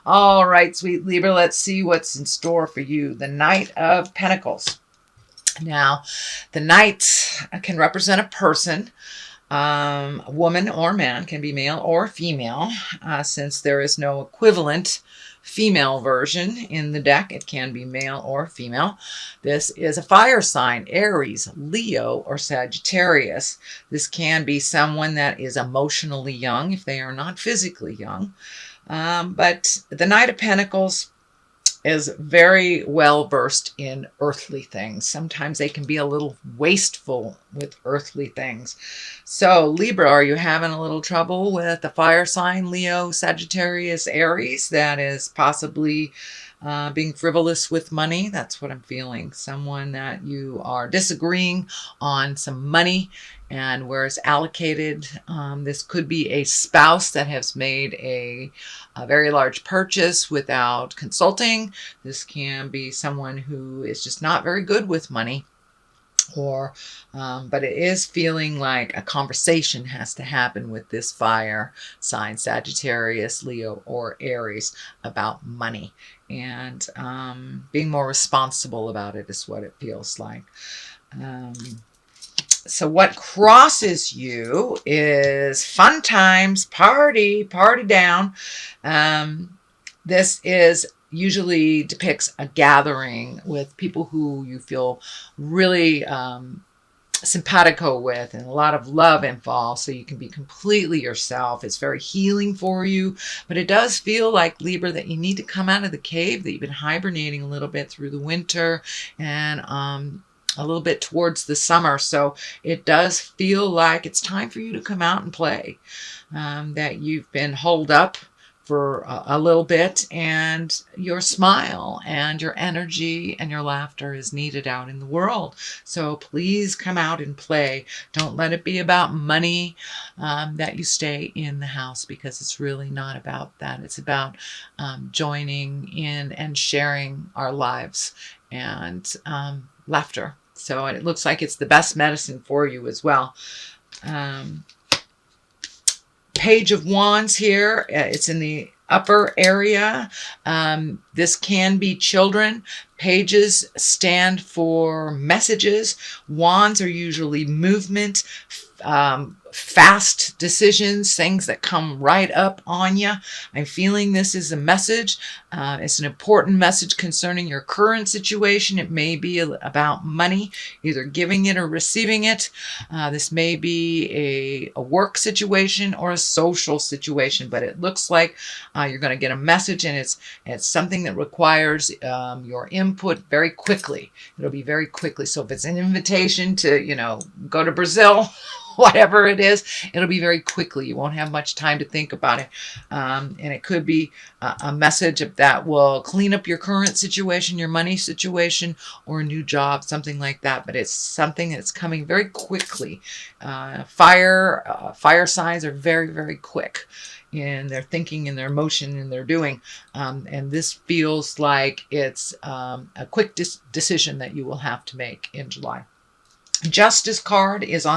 All right, sweet Libra, let's see what's in store for you. The Knight of Pentacles. Now, the Knight can represent a person, a woman or man, can be male or female. Since there is no equivalent female version in the deck, it can be male or female. This is a fire sign, Aries, Leo, or Sagittarius. This can be someone that is emotionally young if they are not physically young. But the Knight of Pentacles is very well versed in earthly things. Sometimes they can be a little wasteful with earthly things. So Libra, are you having a little trouble with the fire sign, Leo, Sagittarius, Aries? That is possibly being frivolous with money. That's what I'm feeling. Someone that you are disagreeing on some money and where it's allocated. This could be a spouse that has made a very large purchase without consulting. This can be someone who is just not very good with money. But it is feeling like a conversation has to happen with this fire sign, Sagittarius, Leo, or Aries, about money. And being more responsible about it is what it feels like. So what crosses you is fun times, party down. This is usually depicts a gathering with people who you feel really simpatico with, and a lot of love involved, so you can be completely yourself. It's very healing for you, but it does feel like, Libra, that you need to come out of the cave, that you've been hibernating a little bit through the winter and a little bit towards the summer. So it does feel like it's time for you to come out and play, that you've been holed up for a little bit, and your smile and your energy and your laughter is needed out in the world. So please come out and play. Don't let it be about money, that you stay in the house, because it's really not about that. It's about joining in and sharing our lives and laughter. So it looks like it's the best medicine for you as well. Page of Wands here. It's in the upper area. This can be children. Pages stand for messages. Wands are usually movement, fast decisions, things that come right up on you. I'm feeling this is a message. It's an important message concerning your current situation. It may be about money, either giving it or receiving it. This may be a work situation or a social situation, but it looks like you're going to get a message, and it's something that requires your input very quickly. It'll be very quickly. So if it's an invitation to, go to Brazil, whatever it is, it'll be very quickly. You won't have much time to think about it. And it could be a message that will clean up your current situation, your money situation, or a new job, something like that. But it's something that's coming very quickly. Fire signs are very, very quick in their thinking and their emotion and their doing. And this feels like it's a quick decision that you will have to make in July. Justice card is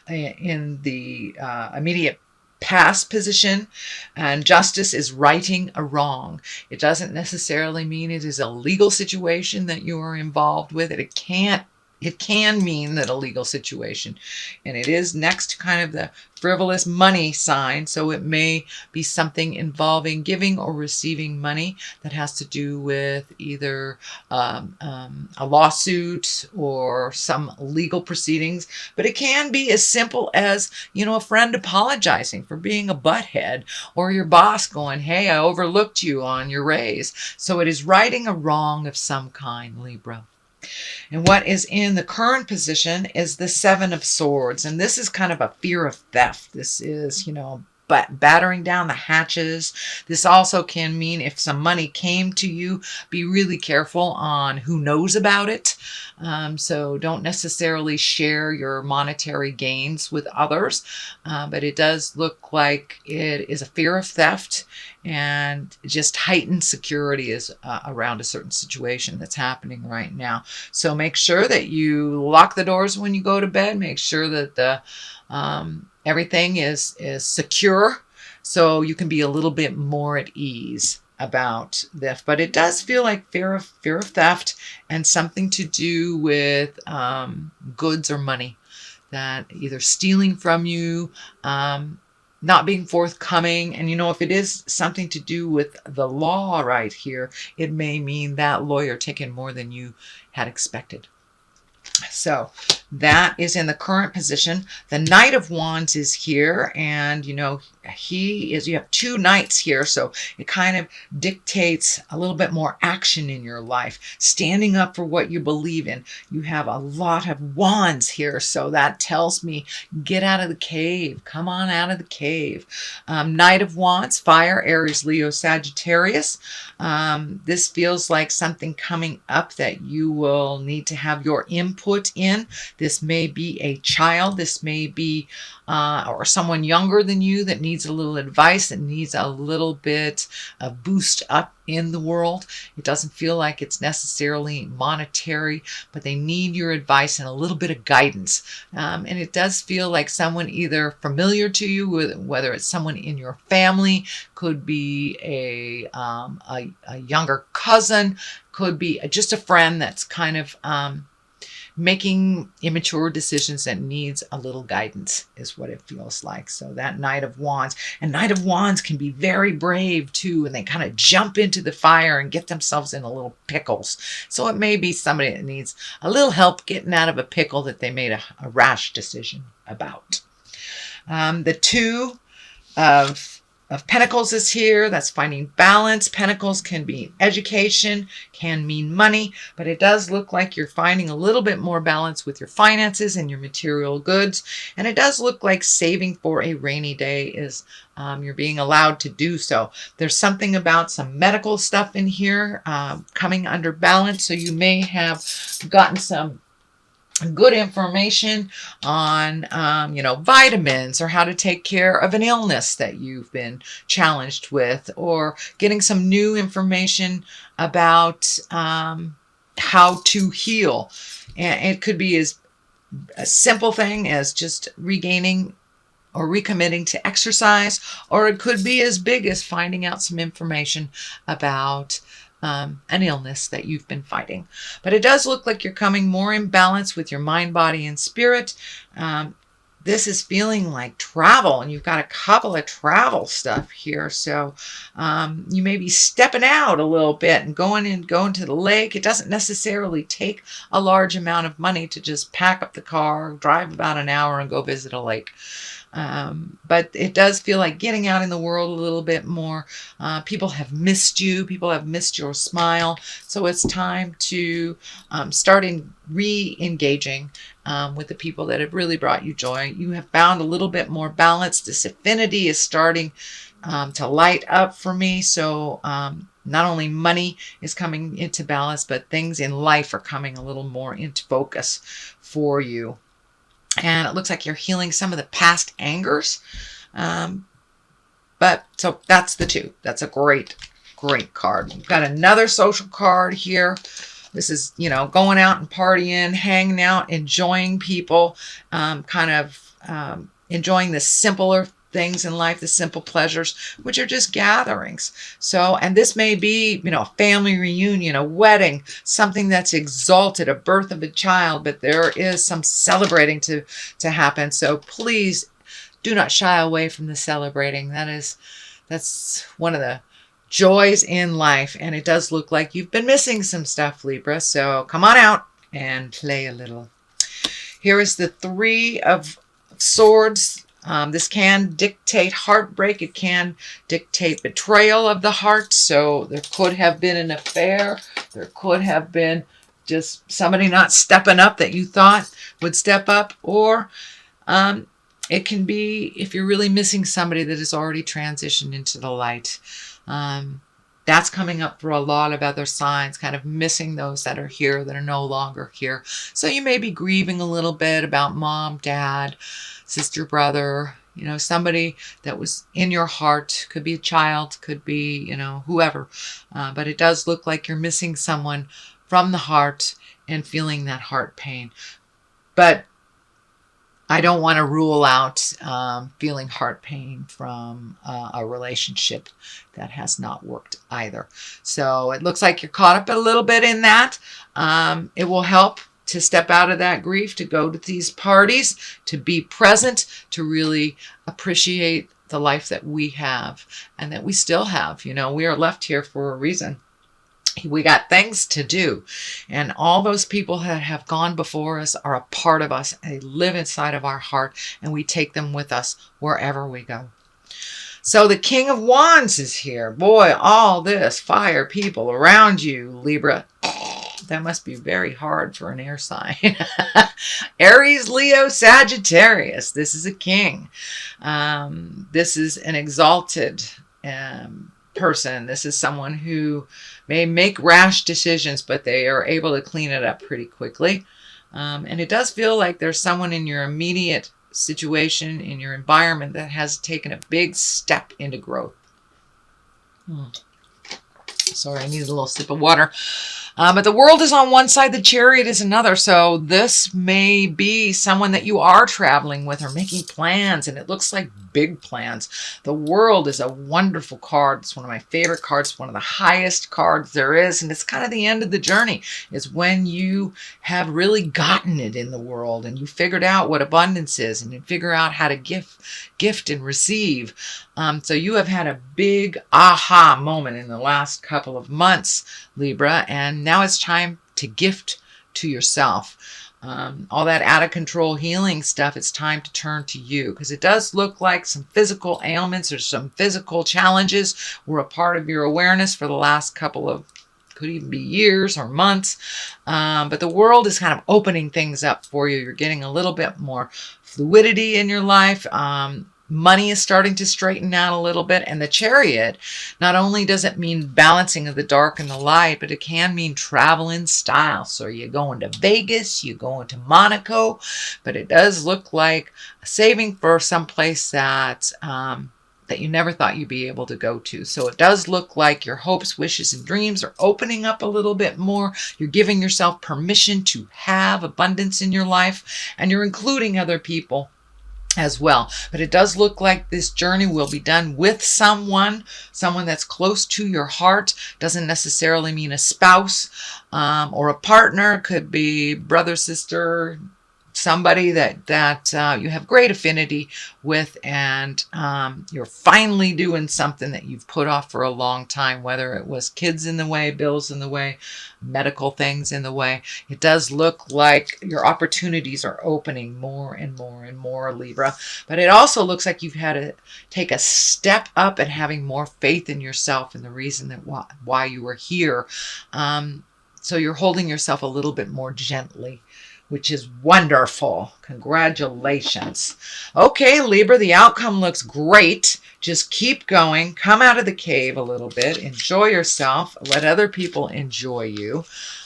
in the immediate past position, and justice is righting a wrong. It doesn't necessarily mean it is a legal situation that you are involved with. It can mean that a legal situation, and it is next to kind of the frivolous money sign, so it may be something involving giving or receiving money that has to do with either a lawsuit or some legal proceedings. But it can be as simple as, a friend apologizing for being a butthead, or your boss going, hey, I overlooked you on your raise. So it is righting a wrong of some kind, Libra. And what is in the current position is the Seven of Swords. And this is kind of a fear of theft. This is, battering down the hatches. This also can mean if some money came to you, be really careful on who knows about it. So don't necessarily share your monetary gains with others. But it does look like it is a fear of theft, and just heightened security is around a certain situation that's happening right now. So make sure that you lock the doors when you go to bed. Make sure that the everything is secure, so you can be a little bit more at ease about this, but it does feel like fear of theft and something to do with goods or money, that either stealing from you, not being forthcoming. And if it is something to do with the law right here, it may mean that lawyer taking more than you had expected. So that is in the current position. The Knight of Wands is here, and you have two knights here, so it kind of dictates a little bit more action in your life, standing up for what you believe in. You have a lot of wands here, so that tells me get out of the cave. Come on out of the cave. Knight of Wands, fire, Aries, Leo, Sagittarius. This feels like something coming up that you will need to have your input in. This may be a child. This may be or someone younger than you that needs a little advice, that needs a little bit of boost up in the world. It doesn't feel like it's necessarily monetary, but they need your advice and a little bit of guidance. And it does feel like someone either familiar to you, whether it's someone in your family, could be a younger cousin, could be just a friend that's kind of making immature decisions that needs a little guidance is what it feels like. So that Knight of Wands, and Knight of Wands can be very brave too, and they kind of jump into the fire and get themselves in a little pickles. So it may be somebody that needs a little help getting out of a pickle that they made a rash decision about. The Two of Pentacles is here. That's finding balance. Pentacles can be education, can mean money, but it does look like you're finding a little bit more balance with your finances and your material goods. And it does look like saving for a rainy day is you're being allowed to do so. There's something about some medical stuff in here coming under balance. So you may have gotten some good information on, vitamins, or how to take care of an illness that you've been challenged with, or getting some new information about how to heal. And it could be as a simple thing as just regaining or recommitting to exercise, or it could be as big as finding out some information about an illness that you've been fighting. But it does look like you're coming more in balance with your mind, body, and spirit. This is feeling like travel, and you've got a couple of travel stuff here. So you may be stepping out a little bit and going to the lake. It doesn't necessarily take a large amount of money to just pack up the car, drive about an hour, and go visit a lake. But it does feel like getting out in the world a little bit more. People have missed you. People have missed your smile. So it's time to start re-engaging with the people that have really brought you joy. You have found a little bit more balance. This affinity is starting to light up for me. So not only money is coming into balance, but things in life are coming a little more into focus for you. And it looks like you're healing some of the past angers. But so that's the Two. That's a great, great card. We've got another social card here. This is, going out and partying, hanging out, enjoying people, enjoying the simpler things in life, the simple pleasures, which are just gatherings. So, and this may be, a family reunion, a wedding, something that's exalted, a birth of a child, but there is some celebrating to happen. So please do not shy away from the celebrating. That's one of the joys in life. And it does look like you've been missing some stuff, Libra. So come on out and play a little. Here is the Three of Swords. This can dictate heartbreak. It can dictate betrayal of the heart. So there could have been an affair. There could have been just somebody not stepping up that you thought would step up. Or it can be if you're really missing somebody that has already transitioned into the light. That's coming up for a lot of other signs, kind of missing those that are here that are no longer here. So you may be grieving a little bit about mom, dad, sister, brother, somebody that was in your heart. Could be a child, could be, whoever. But it does look like you're missing someone from the heart and feeling that heart pain. But I don't want to rule out feeling heart pain from a relationship that has not worked either. So it looks like you're caught up a little bit in that. It will help to step out of that grief, to go to these parties, to be present, to really appreciate the life that we have and that we still have. You know, we are left here for a reason. We got things to do, and all those people that have gone before us are a part of us. They live inside of our heart, and we take them with us wherever we go. So the King of Wands is here. Boy, all this fire people around you, Libra. That must be very hard for an air sign. Aries, Leo, Sagittarius. This is a king. This is an exalted person. This is someone who may make rash decisions, but they are able to clean it up pretty quickly. And it does feel like there's someone in your immediate situation, in your environment, that has taken a big step into growth. Sorry, I need a little sip of water. But the world is on one side, the Chariot is another. So this may be someone that you are traveling with or making plans, and it looks like big plans. The World is a wonderful card. It's one of my favorite cards, one of the highest cards there is, and it's kind of the end of the journey. It's when you have really gotten it in the world and you figured out what abundance is and you figure out how to gift and receive. So you have had a big aha moment in the last couple of months, Libra, and now it's time to gift to yourself. All that out of control healing stuff, it's time to turn to you, because it does look like some physical ailments or some physical challenges were a part of your awareness for the last couple of, could even be years or months. But the world is kind of opening things up for you. You're getting a little bit more fluidity in your life. Money is starting to straighten out a little bit. And the Chariot, not only does it mean balancing of the dark and the light, but it can mean travel in style. So you're going to Vegas, you're going to Monaco, but it does look like saving for some place that you never thought you'd be able to go to. So it does look like your hopes, wishes, and dreams are opening up a little bit more. You're giving yourself permission to have abundance in your life, and you're including other people as well. But it does look like this journey will be done with someone that's close to your heart. Doesn't necessarily mean a spouse or a partner. Could be brother, sister, somebody that you have great affinity with, and you're finally doing something that you've put off for a long time, whether it was kids in the way, bills in the way, medical things in the way. It does look like your opportunities are opening more and more and more, Libra. But it also looks like you've had to take a step up and having more faith in yourself and the reason that why you were here. So you're holding yourself a little bit more gently, which is wonderful. Congratulations. Okay, Libra, the outcome looks great. Just keep going. Come out of the cave a little bit. Enjoy yourself. Let other people enjoy you.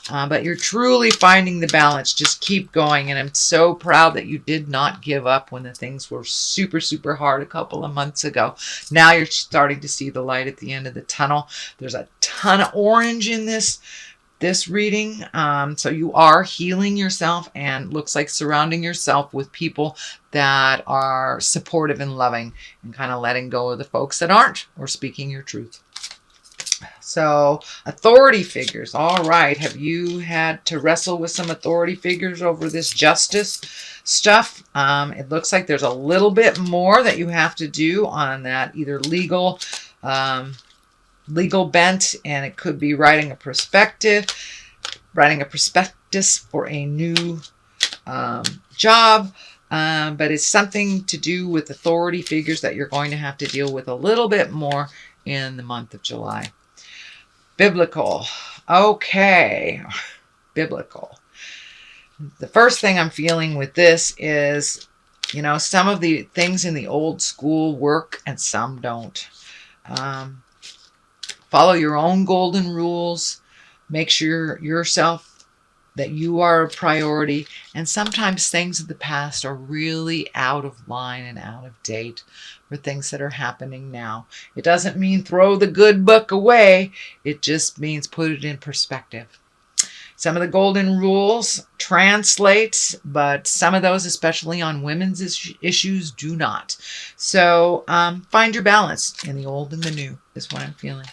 But you're truly finding the balance. Just keep going. And I'm so proud that you did not give up when the things were super, super hard a couple of months ago. Now you're starting to see the light at the end of the tunnel. There's a ton of orange in this reading. So you are healing yourself, and looks like surrounding yourself with people that are supportive and loving, and kind of letting go of the folks that aren't, or speaking your truth. So authority figures. All right. Have you had to wrestle with some authority figures over this justice stuff? It looks like there's a little bit more that you have to do on that, either legal bent, and it could be writing a prospectus for a new job, but it's something to do with authority figures that you're going to have to deal with a little bit more in the month of July. Biblical. Okay. Biblical. The first thing I'm feeling with this is, some of the things in the old school work and some don't. Follow your own golden rules. Make sure yourself that you are a priority. And sometimes things of the past are really out of line and out of date for things that are happening now. It doesn't mean throw the good book away. It just means put it in perspective. Some of the golden rules translate, but some of those, especially on women's issues, do not. So find your balance in the old and the new is what I'm feeling.